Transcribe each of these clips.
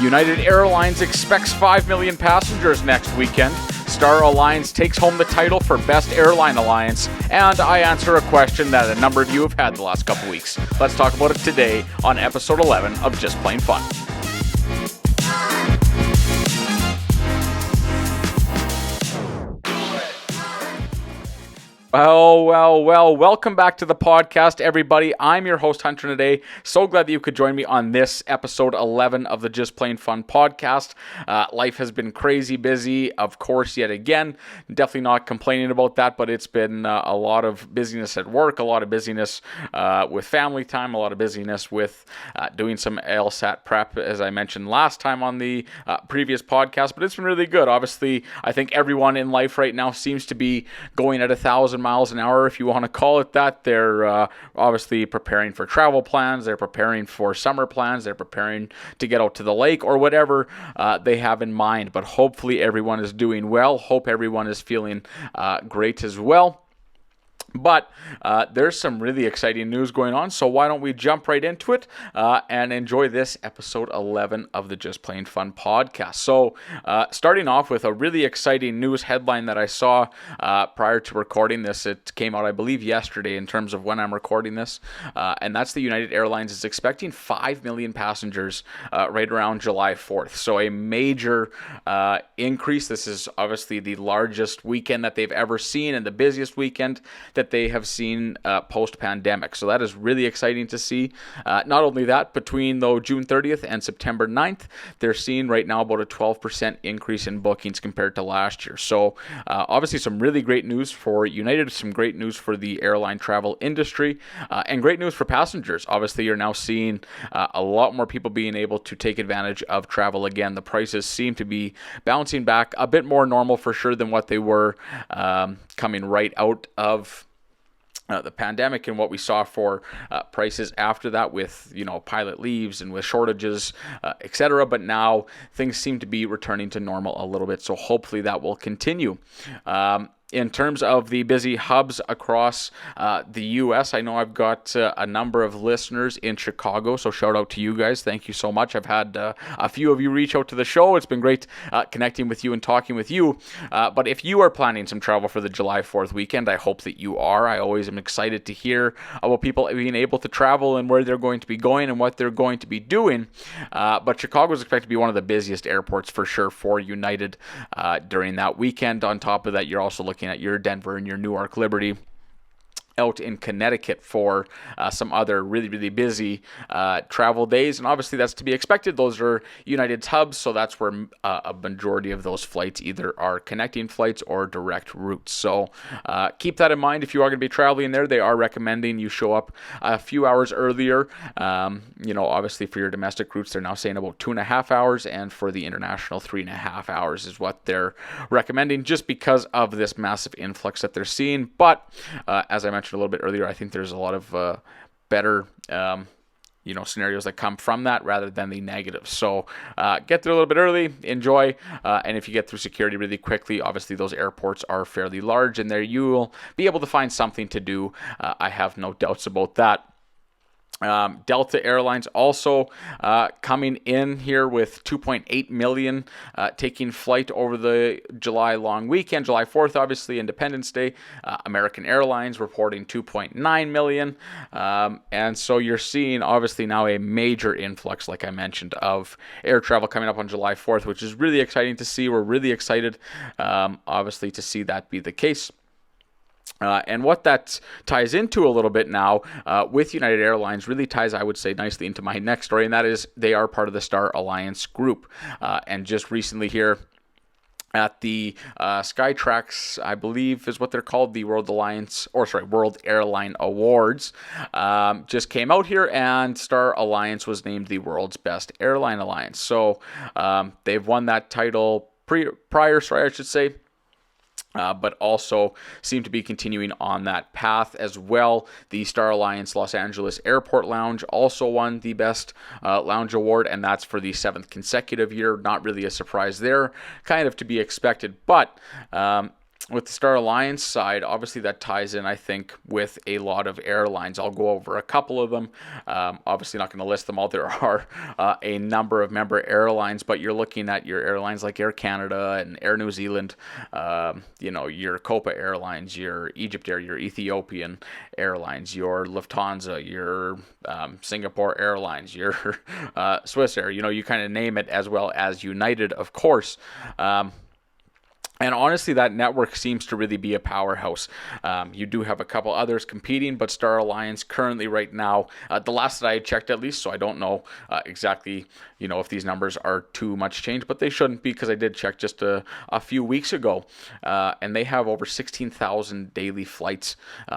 United Airlines expects 5 million passengers next weekend. Star Alliance takes home the title for Best Airline Alliance. And I answer a question that a number of you have had the last couple weeks. Let's talk about it today on episode 11 of Just Plain Fun. Well, welcome back to the podcast, everybody. I'm your host, Hunter, today. So glad that you could join me on this episode 11 of the Just Plain Fun podcast. Life has been crazy busy, of course, yet again. Definitely not complaining about that, but it's been a lot of busyness at work, a lot of busyness with family time, a lot of busyness with doing some LSAT prep, as I mentioned last time on the previous podcast, but it's been really good. Obviously, I think everyone in life right now seems to be going at 1,000 miles an hour, if you want to call it that. They're obviously preparing for travel plans, they're preparing for summer plans, they're preparing to get out to the lake or whatever they have in mind, but hopefully everyone is doing well. Hope everyone is feeling great as well. But there's some really exciting news going on, so why don't we jump right into it and enjoy this episode 11 of the Just Plain Fun podcast. So starting off with a really exciting news headline that I saw prior to recording this. It came out, I believe, yesterday in terms of when I'm recording this, and that's the United Airlines is expecting 5 million passengers right around July 4th. So a major increase. This is obviously the largest weekend that they've ever seen and the busiest weekend that they have seen post-pandemic. So that is really exciting to see. Not only that, between though June 30th and September 9th, they're seeing right now about a 12% increase in bookings compared to last year. So obviously some really great news for United, some great news for the airline travel industry, and great news for passengers. Obviously, you're now seeing a lot more people being able to take advantage of travel again. The prices seem to be bouncing back a bit more normal for sure than what they were coming right out of the pandemic and what we saw for prices after that with, pilot leaves and with shortages, etc. But now things seem to be returning to normal a little bit. So hopefully that will continue. In terms of the busy hubs across the U.S., I know I've got a number of listeners in Chicago, so shout out to you guys. Thank you so much. I've had a few of you reach out to the show. It's been great connecting with you and talking with you. But if you are planning some travel for the July 4th weekend, I hope that you are. I always am excited to hear about people being able to travel and where they're going to be going and what they're going to be doing. But Chicago is expected to be one of the busiest airports for sure for United during that weekend. On top of that, you're also looking at your Denver and your Newark Liberty out in Connecticut for some other really, really busy travel days. And obviously that's to be expected. Those are United's hubs, so that's where a majority of those flights either are connecting flights or direct routes. So keep that in mind. If you are going to be traveling there, they are recommending you show up a few hours earlier. Obviously for your domestic routes, they're now saying about 2.5 hours, and for the international, 3.5 hours is what they're recommending, just because of this massive influx that they're seeing. But as I mentioned a little bit earlier, I think there's a lot of better scenarios that come from that rather than the negatives. So get there a little bit early, enjoy, and if you get through security really quickly, obviously those airports are fairly large, and there you will be able to find something to do. I have no doubts about that. Delta Airlines also coming in here with 2.8 million taking flight over the July long weekend, July 4th, obviously Independence Day. American Airlines reporting 2.9 million. And so you're seeing obviously now a major influx, like I mentioned, of air travel coming up on July 4th, which is really exciting to see. We're really excited, obviously, to see that be the case. And what that ties into a little bit now with United Airlines really ties, I would say, nicely into my next story, and that is they are part of the Star Alliance group. And just recently here at the Skytrax, I believe is what they're called, the World Airline Awards, just came out here, and Star Alliance was named the world's best airline alliance. So they've won that title prior, I should say. But also seem to be continuing on that path as well. The Star Alliance Los Angeles Airport Lounge also won the Best Lounge Award, and that's for the 7th consecutive year. Not really a surprise there, kind of to be expected. But with the Star Alliance side, obviously that ties in, I think, with a lot of airlines. I'll go over a couple of them. Obviously, not going to list them all. There are a number of member airlines, but you're looking at your airlines like Air Canada and Air New Zealand, your Copa Airlines, your Egypt Air, your Ethiopian Airlines, your Lufthansa, your Singapore Airlines, your Swiss Air. You kind of name it, as well as United, of course. And honestly, that network seems to really be a powerhouse. You do have a couple others competing, but Star Alliance currently right now, the last that I checked at least, so I don't know exactly, if these numbers are too much change, but they shouldn't be, because I did check just a few weeks ago, and they have over 16,000 daily flights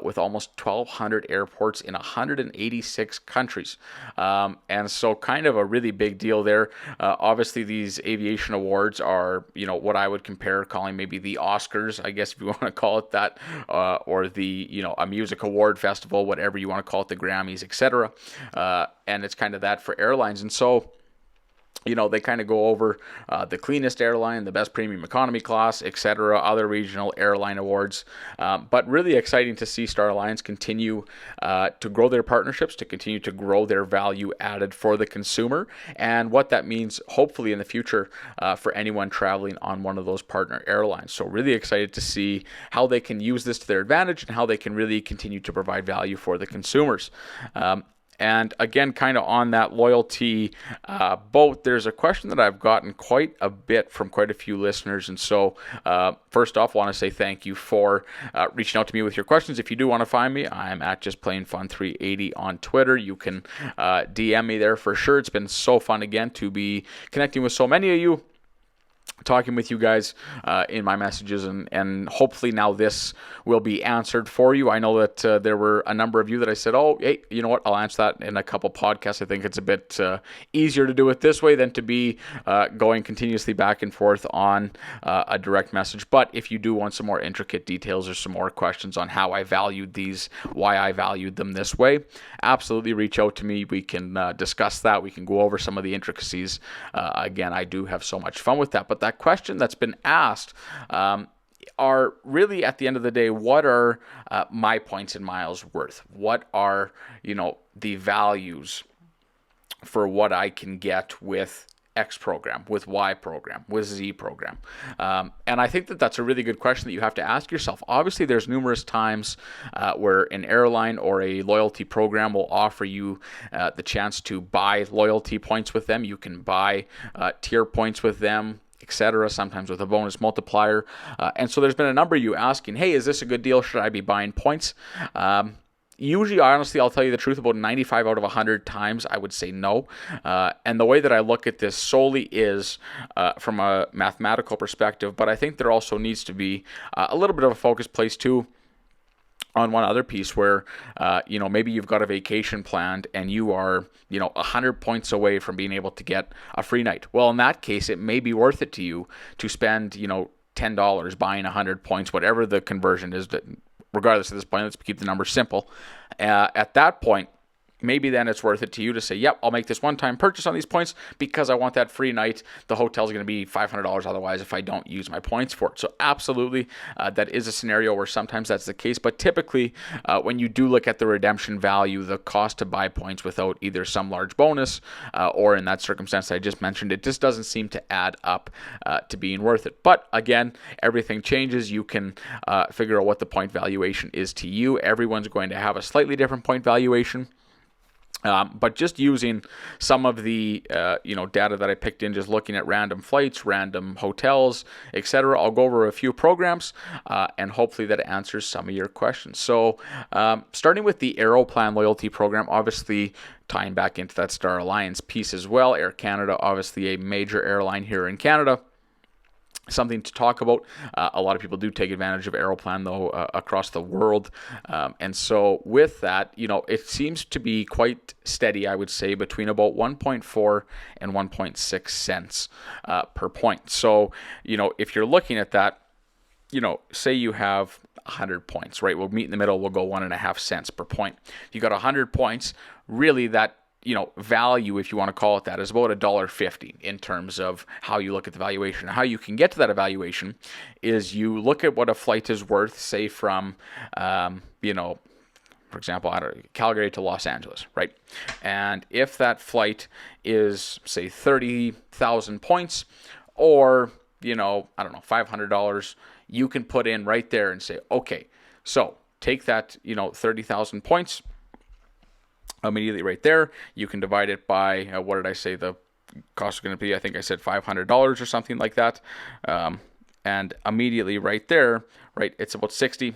with almost 1,200 airports in 186 countries. And so kind of a really big deal there. Obviously, these aviation awards are, what I would calling maybe the Oscars, I guess, if you want to call it that, or the, a music award festival, whatever you want to call it, the Grammys, etc. And it's kind of that for airlines. And so, they kind of go over the cleanest airline, the best premium economy class, etc., other regional airline awards. But really exciting to see Star Alliance continue to grow their partnerships, to continue to grow their value added for the consumer, and what that means, hopefully, in the future for anyone traveling on one of those partner airlines. So really excited to see how they can use this to their advantage and how they can really continue to provide value for the consumers. And again, kind of on that loyalty boat, there's a question that I've gotten quite a bit from quite a few listeners. And so first off, I want to say thank you for reaching out to me with your questions. If you do want to find me, I'm at JustPlainFun380 on Twitter. You can DM me there for sure. It's been so fun again to be connecting with so many of you, talking with you guys in my messages, and hopefully now this will be answered for you. I know that there were a number of you that I said, oh, hey, you know what, I'll answer that in a couple podcasts. I think it's a bit easier to do it this way than to be going continuously back and forth on a direct message. But if you do want some more intricate details or some more questions on how I valued these, why I valued them this way, absolutely reach out to me. We can discuss that. We can go over some of the intricacies. Again, I do have so much fun with that. But that question that's been asked are really, at the end of the day, what are my points and miles worth? What are, the values for what I can get with X program, with Y program, with Z program? And I think that that's a really good question that you have to ask yourself. Obviously, there's numerous times where an airline or a loyalty program will offer you the chance to buy loyalty points with them. You can buy tier points with them, etc., sometimes with a bonus multiplier. And so there's been a number of you asking, hey, is this a good deal? Should I be buying points? Usually, honestly, I'll tell you the truth, about 95 out of 100 times, I would say no. And the way that I look at this solely is from a mathematical perspective, but I think there also needs to be a little bit of a focus placed too on one other piece where, maybe you've got a vacation planned and you are, 100 points away from being able to get a free night. Well, in that case, it may be worth it to you to spend, $10 buying 100 points, whatever the conversion is. Regardless of this point, let's keep the numbers simple. At that point, maybe then it's worth it to you to say, yep, I'll make this one-time purchase on these points because I want that free night. The hotel's going to be $500 otherwise if I don't use my points for it. So absolutely, that is a scenario where sometimes that's the case. But typically, when you do look at the redemption value, the cost to buy points without either some large bonus or in that circumstance that I just mentioned, it just doesn't seem to add up to being worth it. But again, everything changes. You can figure out what the point valuation is to you. Everyone's going to have a slightly different point valuation. But just using some of the data that I picked in, just looking at random flights, random hotels, etc., I'll go over a few programs, and hopefully that answers some of your questions. So starting with the Aeroplan loyalty program, obviously tying back into that Star Alliance piece as well. Air Canada, obviously a major airline here in Canada. Something to talk about. A lot of people do take advantage of Aeroplan, though, across the world. And so with that, it seems to be quite steady, I would say, between about 1.4 and 1.6 cents per point. So, if you're looking at that, say you have 100 points, right? We'll meet in the middle. We'll go 1.5 cents per point. You got 100 points. Really, that value, if you want to call it that, is about $1.50 in terms of how you look at the valuation. How you can get to that evaluation is you look at what a flight is worth, say from, for example, Calgary to Los Angeles, right? And if that flight is, say, 30,000 points or, $500, you can put in right there and say, okay, so take that, 30,000 points immediately right there. You can divide it by, what did I say the cost is going to be? I think I said $500 or something like that. And immediately right there, right, it's about 60.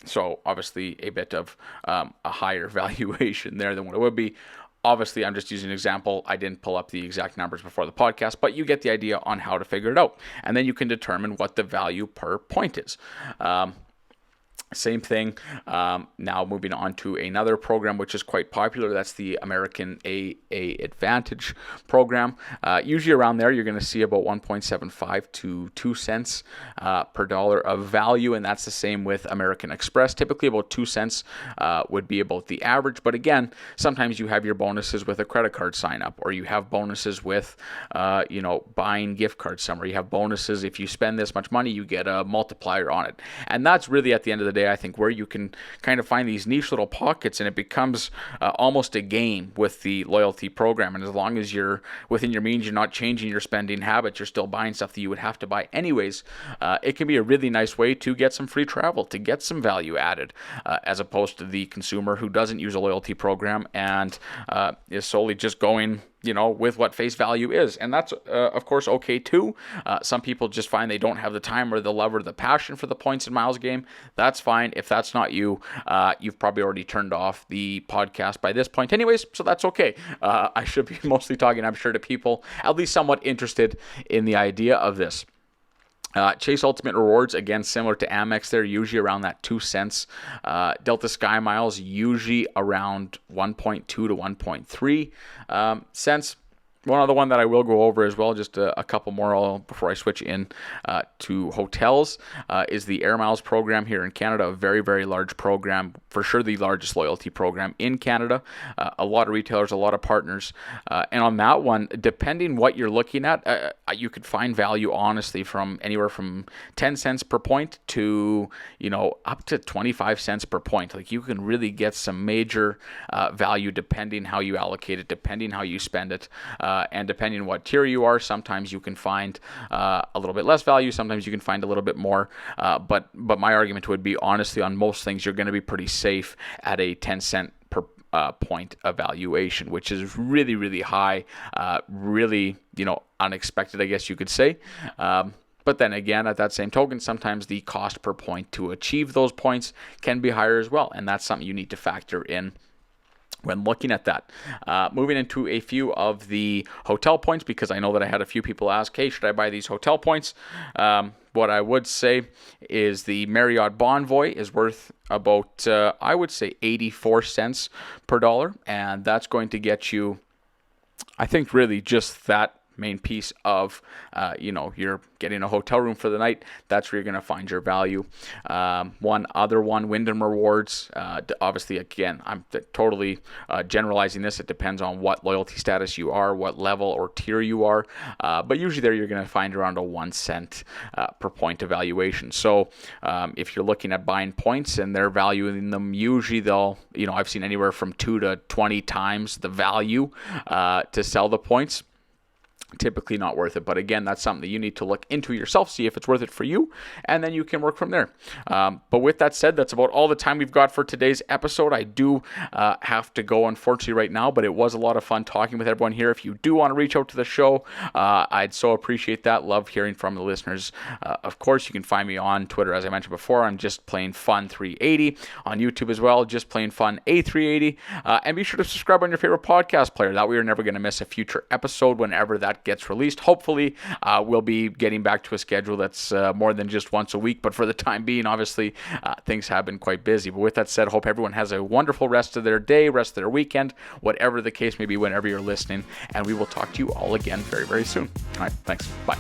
So obviously a bit of a higher valuation there than what it would be. Obviously, I'm just using an example. I didn't pull up the exact numbers before the podcast, but you get the idea on how to figure it out. And then you can determine what the value per point is. Same thing. Now moving on to another program which is quite popular. That's the American AA Advantage program. Usually around there, you're going to see about 1.75 to 2 cents per dollar of value, and that's the same with American Express. Typically about 2 cents would be about the average, but again, sometimes you have your bonuses with a credit card sign up, or you have bonuses with, buying gift cards somewhere. You have bonuses if you spend this much money, you get a multiplier on it, and that's really at the end of the day, I think, where you can kind of find these niche little pockets, and it becomes almost a game with the loyalty program. And as long as you're within your means, you're not changing your spending habits, you're still buying stuff that you would have to buy anyways, it can be a really nice way to get some free travel, to get some value added, as opposed to the consumer who doesn't use a loyalty program and is solely just going with what face value is. And that's, of course, okay too. Some people just find they don't have the time or the love or the passion for the points and miles game. That's fine. If that's not you, you've probably already turned off the podcast by this point anyways, so that's okay. I should be mostly talking, I'm sure, to people at least somewhat interested in the idea of this. Chase Ultimate Rewards, again, similar to Amex, they're usually around that 2 cents. Delta Sky Miles, usually around 1.2 to 1.3 cents. One other one that I will go over as well, just a couple more before I switch in to hotels, is the Air Miles program here in Canada. A very, very large program, for sure the largest loyalty program in Canada. A lot of retailers, a lot of partners. And on that one, depending what you're looking at, you could find value, honestly, from anywhere from 10 cents per point to, up to 25 cents per point. Like, you can really get some major value depending how you allocate it, depending how you spend it. And depending on what tier you are, sometimes you can find a little bit less value. Sometimes you can find a little bit more. But my argument would be, honestly, on most things, you're going to be pretty safe at a 10 cent per point evaluation, which is really, really high, really, unexpected, I guess you could say. But then again, at that same token, sometimes the cost per point to achieve those points can be higher as well. And that's something you need to factor in when looking at that. Moving into a few of the hotel points, because I know that I had a few people ask, hey, should I buy these hotel points? What I would say is the Marriott Bonvoy is worth about, I would say, 84 cents per dollar. And that's going to get you, I think, really just that main piece of, you're getting a hotel room for the night. That's where you're going to find your value. One other one, Wyndham Rewards. Obviously, again, I'm totally generalizing this. It depends on what loyalty status you are, what level or tier you are. But usually there you're going to find around a 1 cent per point evaluation. So if you're looking at buying points and they're valuing them, usually they'll, I've seen anywhere from 2 to 20 times the value to sell the points. Typically not worth it, but again, that's something that you need to look into yourself, see if it's worth it for you, and then you can work from there. But with that said, that's about all the time we've got for today's episode. I do have to go, unfortunately, right now, but it was a lot of fun talking with everyone here. If you do want to reach out to the show, I'd so appreciate that. Love hearing from the listeners. Of course, you can find me on Twitter, as I mentioned before. I'm Just Plain Fun 380. On YouTube as well, Just Plain Fun A380. And be sure to subscribe on your favorite podcast player. That way you're never going to miss a future episode whenever that gets released. Hopefully, we'll be getting back to a schedule that's more than just once a week, but for the time being, obviously, things have been quite busy. But with that said, hope everyone has a wonderful rest of their day, rest of their weekend, whatever the case may be, whenever you're listening, and we will talk to you all again very, very soon. All right, thanks. Bye.